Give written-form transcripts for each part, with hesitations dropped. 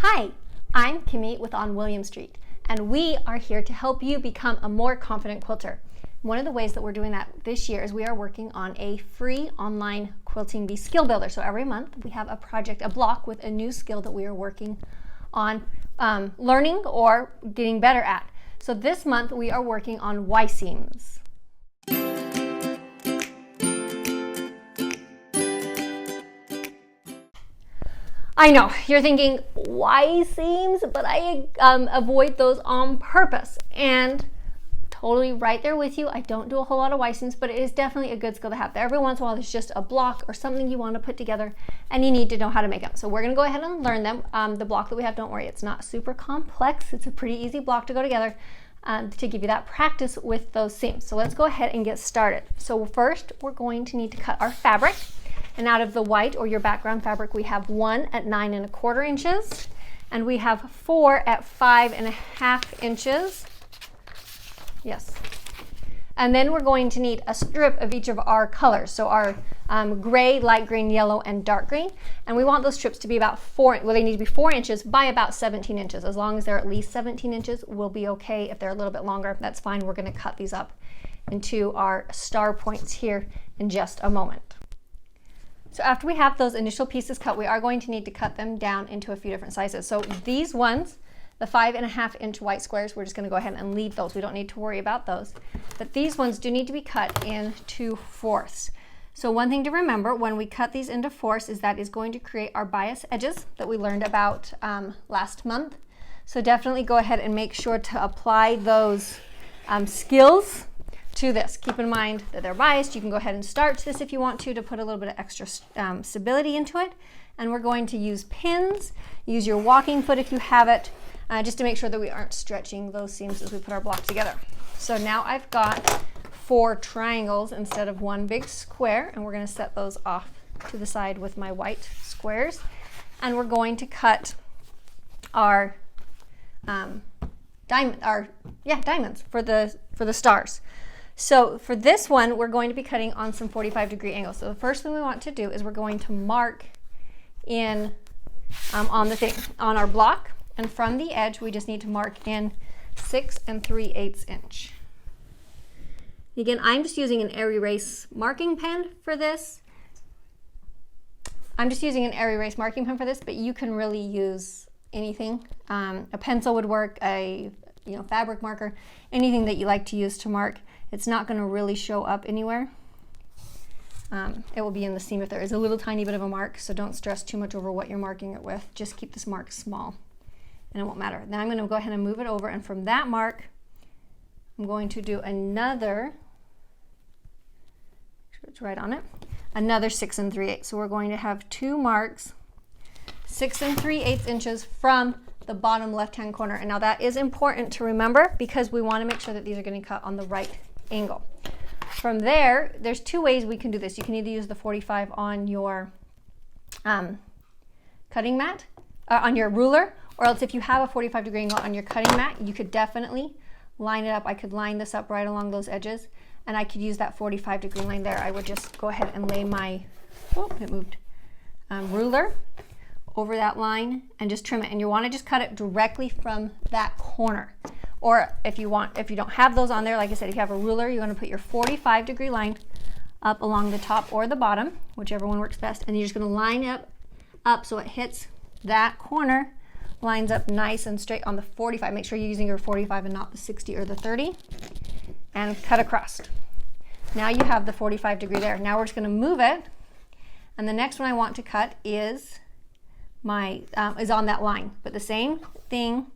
Hi, I'm Kimmy with On William Street, and we are here to help you become a more confident quilter. One of the ways that we're doing that this year is we are working on a free online Quilting Bee skill builder. So every month we have a project, a block with a new skill that we are working on learning or getting better at. So this month we are working on Y seams. I know, you're thinking, Y seams? But I avoid those on purpose. And totally right there with you. I don't do a whole lot of Y seams, but it is definitely a good skill to have. Every once in a while, there's just a block or something you want to put together, and you need to know how to make them. So we're going to go ahead and learn them. The block that we have, don't worry, it's not super complex. It's a pretty easy block to go together to give you that practice with those seams. So let's go ahead and get started. So first, we're going to need to cut our fabric. And out of the white or your background fabric, we have 1 at 9 1/4 inches, and we have 4 at 5 1/2 inches. Yes. And then we're going to need a strip of each of our colors. So our gray, light green, yellow, and dark green. And we want those strips to be about they need to be 4 inches by about 17 inches. As long as they're at least 17 inches, we'll be okay. If they're a little bit longer, that's fine. We're going to cut these up into our star points here in just a moment. So after we have those initial pieces cut, we are going to need to cut them down into a few different sizes. So these ones, the 5 1/2 inch white squares, we're just going to go ahead and leave those. We don't need to worry about those. But these ones do need to be cut into fourths. So one thing to remember when we cut these into fourths is that is going to create our bias edges that we learned about last month. So definitely go ahead and make sure to apply those skills to this. Keep in mind that they're biased. You can go ahead and starch this if you want to put a little bit of extra stability into it. And we're going to use pins. Use your walking foot if you have it, just to make sure that we aren't stretching those seams as we put our block together. So now I've got 4 triangles instead of 1 big square, and we're going to set those off to the side with my white squares. And we're going to cut our diamonds for the stars. So for this one, we're going to be cutting on some 45-degree angles. So the first thing we want to do is we're going to mark in on our block, and from the edge, we just need to mark in 6 3/8 inch. Again, I'm just using an air erase marking pen for this. But you can really use anything. A pencil would work, a fabric marker, anything that you like to use to mark. It's not going to really show up anywhere. It will be in the seam if there is a little tiny bit of a mark, so don't stress too much over what you're marking it with. Just keep this mark small, and it won't matter. Then I'm going to go ahead and move it over, and from that mark, I'm going to do another, it's right on it, another 6 3/8. So we're going to have 2 marks, 6 3/8 inches from the bottom left-hand corner. And now that is important to remember because we want to make sure that these are getting cut on the right angle. From there, there's 2 ways we can do this. You can either use the 45 on your cutting mat, on your ruler, or else if you have a 45-degree angle on your cutting mat, you could definitely line it up. I could line this up right along those edges, and I could use that 45-degree line there. I would just go ahead and lay my, ruler over that line and just trim it. And you want to just cut it directly from that corner. Or if you don't have those on there, like I said, if you have a ruler, you're going to put your 45-degree line up along the top or the bottom, whichever one works best, and you're just going to line it up so it hits that corner, lines up nice and straight on the 45. Make sure you're using your 45 and not the 60 or the 30, and cut across. Now you have the 45-degree there. Now we're just going to move it, and the next one I want to cut is on that line, but the same thing,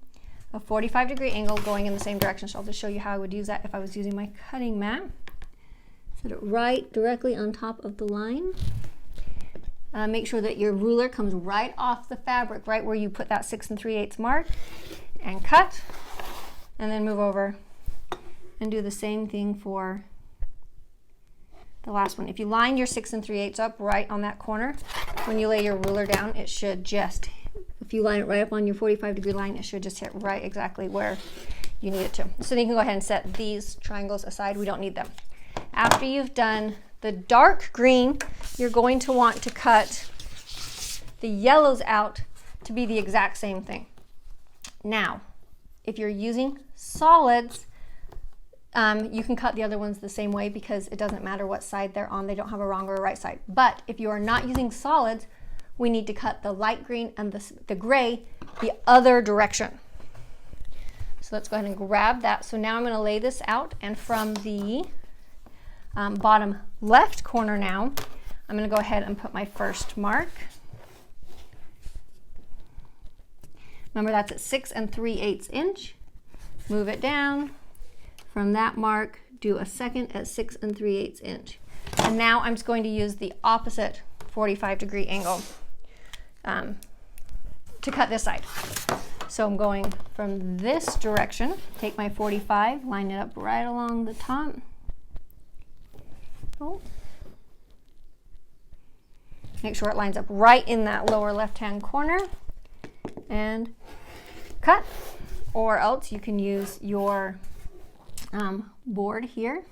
a 45-degree angle going in the same direction. So I'll just show you how I would use that if I was using my cutting mat. Set it right directly on top of the line. Make sure that your ruler comes right off the fabric, right where you put that 6 3/8 mark, and cut, and then move over and do the same thing for the last one. If you line your 6 3/8 up right on that corner, when you lay your ruler down, it should just, if you line it right up on your 45-degree line, it should just hit right exactly where you need it to. So then you can go ahead and set these triangles aside. We don't need them. After you've done the dark green, you're going to want to cut the yellows out to be the exact same thing. Now, if you're using solids, you can cut the other ones the same way because it doesn't matter what side they're on. They don't have a wrong or a right side. But if you are not using solids, we need to cut the light green and the gray the other direction. So let's go ahead and grab that. So now I'm going to lay this out, and from the bottom left corner now, I'm going to go ahead and put my first mark. Remember, that's at 6 3/8 inch. Move it down. From that mark, do a second at 6 3/8 inch. And now I'm just going to use the opposite 45-degree angle to cut this side. So I'm going from this direction, take my 45, line it up right along the top. Oh. Make sure it lines up right in that lower left-hand corner and cut. Or else you can use your board here.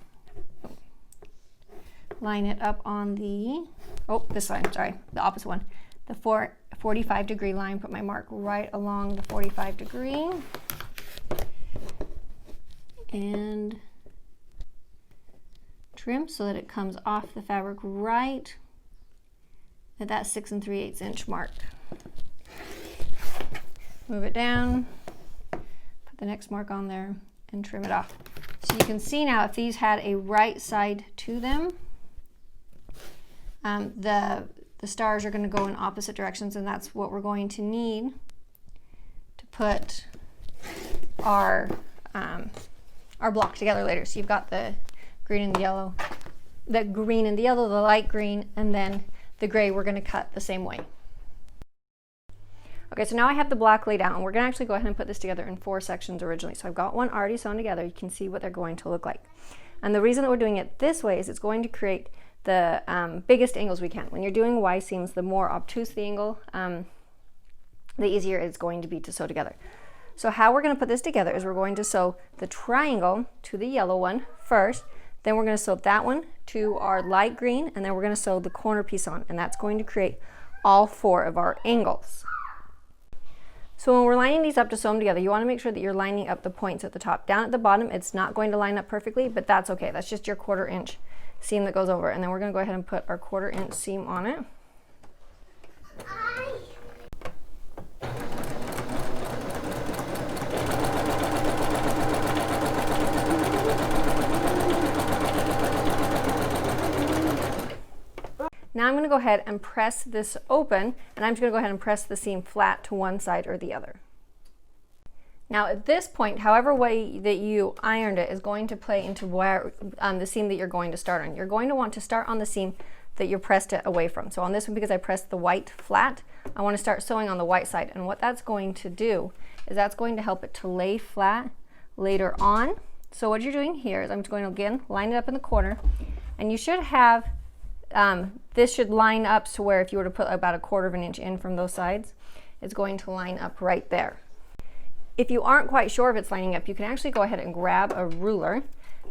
Line it up on the, this line, sorry, the opposite one. The 45-degree line, put my mark right along the 45-degree. And trim so that it comes off the fabric right at that 6 3/8 inch mark. Move it down, put the next mark on there, and trim it off. So you can see now if these had a right side to them, the stars are going to go in opposite directions, and that's what we're going to need to put our block together later. So you've got the green and the yellow, the light green, and then the gray we're going to cut the same way. Okay, so now I have the block laid out, and we're going to actually go ahead and put this together in 4 sections originally. So I've got one already sewn together. You can see what they're going to look like. And the reason that we're doing it this way is it's going to create the biggest angles we can. When you're doing Y seams, the more obtuse the angle, the easier it's going to be to sew together. So how we're going to put this together is we're going to sew the triangle to the yellow one first, then we're going to sew that one to our light green, and then we're going to sew the corner piece on, and that's going to create all 4 of our angles. So when we're lining these up to sew them together, you want to make sure that you're lining up the points at the top. Down at the bottom, it's not going to line up perfectly, but that's okay. That's just your 1/4 inch seam that goes over, and then we're going to go ahead and put our 1/4 inch seam on it. Now I'm going to go ahead and press this open, and I'm just going to go ahead and press the seam flat to one side or the other. Now at this point, however way that you ironed it is going to play into where the seam that you're going to start on. You're going to want to start on the seam that you pressed it away from. So on this one, because I pressed the white flat, I want to start sewing on the white side. And what that's going to do is that's going to help it to lay flat later on. So what you're doing here is I'm just going to again line it up in the corner, and you should have this should line up to where if you were to put about 1/4 inch in from those sides, it's going to line up right there. If you aren't quite sure if it's lining up, you can actually go ahead and grab a ruler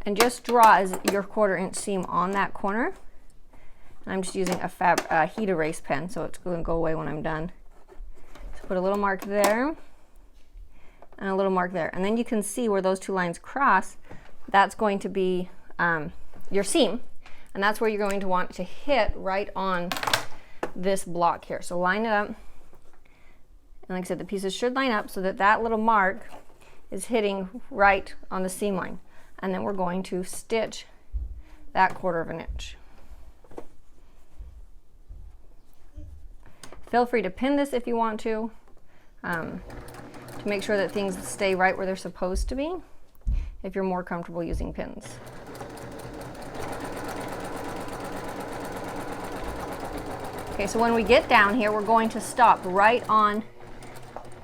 and just draw your 1/4 inch seam on that corner. And I'm just using a heat erase pen, so it's going to go away when I'm done. So put a little mark there and a little mark there, and then you can see where those 2 lines cross. That's going to be your seam, and that's where you're going to want to hit right on this block here. So line it up. And like I said, the pieces should line up so that that little mark is hitting right on the seam line. And then we're going to stitch that 1/4 inch. Feel free to pin this if you want to make sure that things stay right where they're supposed to be, if you're more comfortable using pins. Okay, so when we get down here, we're going to stop right on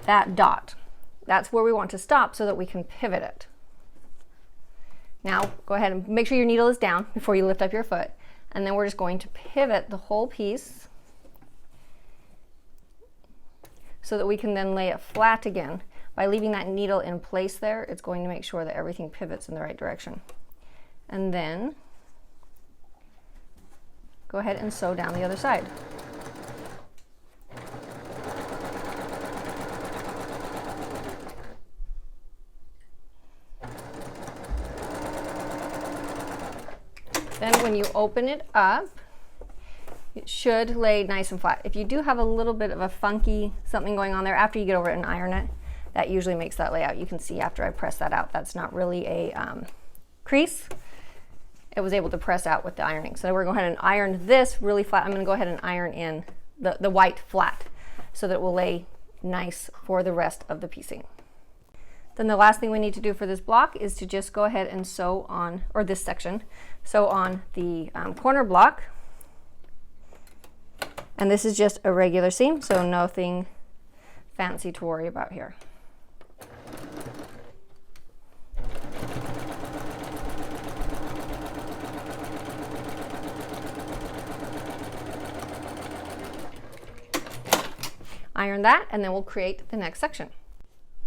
that dot. That's where we want to stop so that we can pivot it. Now go ahead and make sure your needle is down before you lift up your foot, and then we're just going to pivot the whole piece so that we can then lay it flat again. By leaving that needle in place there, it's going to make sure that everything pivots in the right direction. And then go ahead and sew down the other side. Then when you open it up, it should lay nice and flat. If you do have a little bit of a funky something going on there, after you get over it and iron it, that usually makes that layout. You can see after I press that out, that's not really a crease. It was able to press out with the ironing. So we're going to go ahead and iron this really flat. I'm going to go ahead and iron in the white flat so that it will lay nice for the rest of the piecing. Then the last thing we need to do for this block is to just go ahead and sew on, or this section, sew on the corner block. And this is just a regular seam, so nothing fancy to worry about here. Iron that, and then we'll create the next section.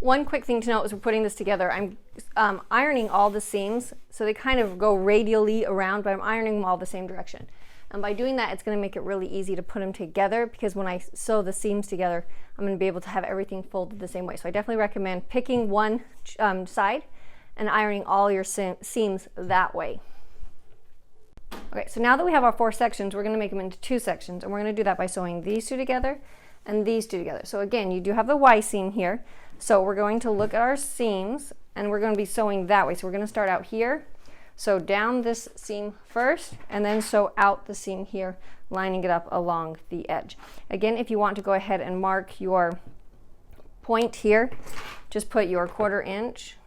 One quick thing to note as we're putting this together, I'm ironing all the seams so they kind of go radially around, but I'm ironing them all the same direction. And by doing that, it's going to make it really easy to put them together, because when I sew the seams together, I'm going to be able to have everything folded the same way. So I definitely recommend picking one side and ironing all your seams that way. Okay, so now that we have our 4 sections, we're going to make them into 2 sections, and we're going to do that by sewing these 2 together and these 2 together. So again, you do have the Y seam here. So we're going to look at our seams, and we're going to be sewing that way. So we're going to start out here, sew down this seam first, and then sew out the seam here, lining it up along the edge. Again, if you want to go ahead and mark your point here, just put your 1/4 inch,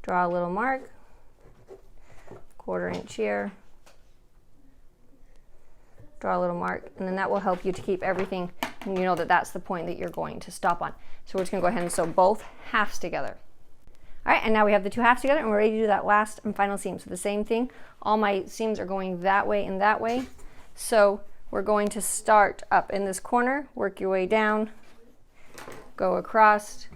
draw a little mark, 1/4 inch here, draw a little mark, and then that will help you to keep everything, and you know that that's the point that you're going to stop on. So we're just going to go ahead and sew both halves together. All right, and now we have the 2 halves together, and we're ready to do that last and final seam. So the same thing, all my seams are going that way and that way. So we're going to start up in this corner, work your way down, go across,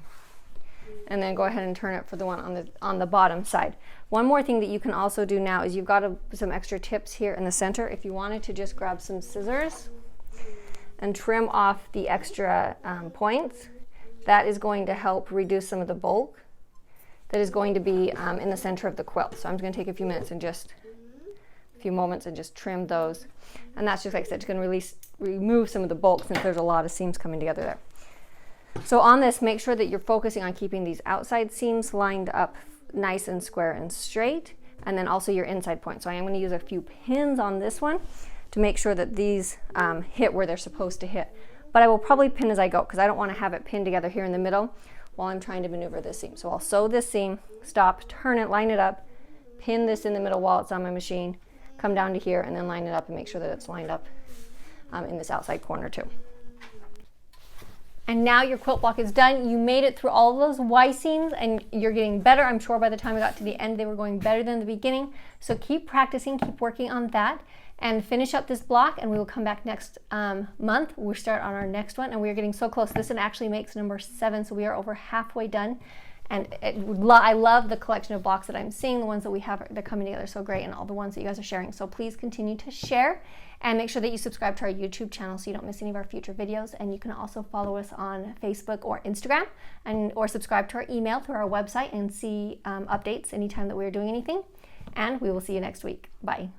and then go ahead and turn it for the one on the bottom side. One more thing that you can also do now is you've got some extra tips here in the center. If you wanted to just grab some scissors and trim off the extra points, that is going to help reduce some of the bulk that is going to be in the center of the quilt. So I'm just going to take a few moments and just trim those. And that's just, like I said, it's going to remove some of the bulk since there's a lot of seams coming together there. So on this, make sure that you're focusing on keeping these outside seams lined up nice and square and straight, and then also your inside point. So I am going to use a few pins on this one to make sure that these hit where they're supposed to hit. But I will probably pin as I go, because I don't want to have it pinned together here in the middle while I'm trying to maneuver this seam. So I'll sew this seam, stop, turn it, line it up, pin this in the middle while it's on my machine, come down to here, and then line it up and make sure that it's lined up in this outside corner too. And now your quilt block is done. You made it through all of those Y seams, and you're getting better. I'm sure by the time we got to the end, they were going better than the beginning. So keep practicing, keep working on that, and finish up this block, and we will come back next month. We'll start on our next one, and we are getting so close. This one actually makes number 7, so we are over halfway done. And I love the collection of blocks that I'm seeing. The ones that we have, they're coming together so great, and all the ones that you guys are sharing. So please continue to share, and make sure that you subscribe to our YouTube channel so you don't miss any of our future videos. And you can also follow us on Facebook or Instagram, or subscribe to our email through our website and see updates anytime that we're doing anything. And we will see you next week. Bye.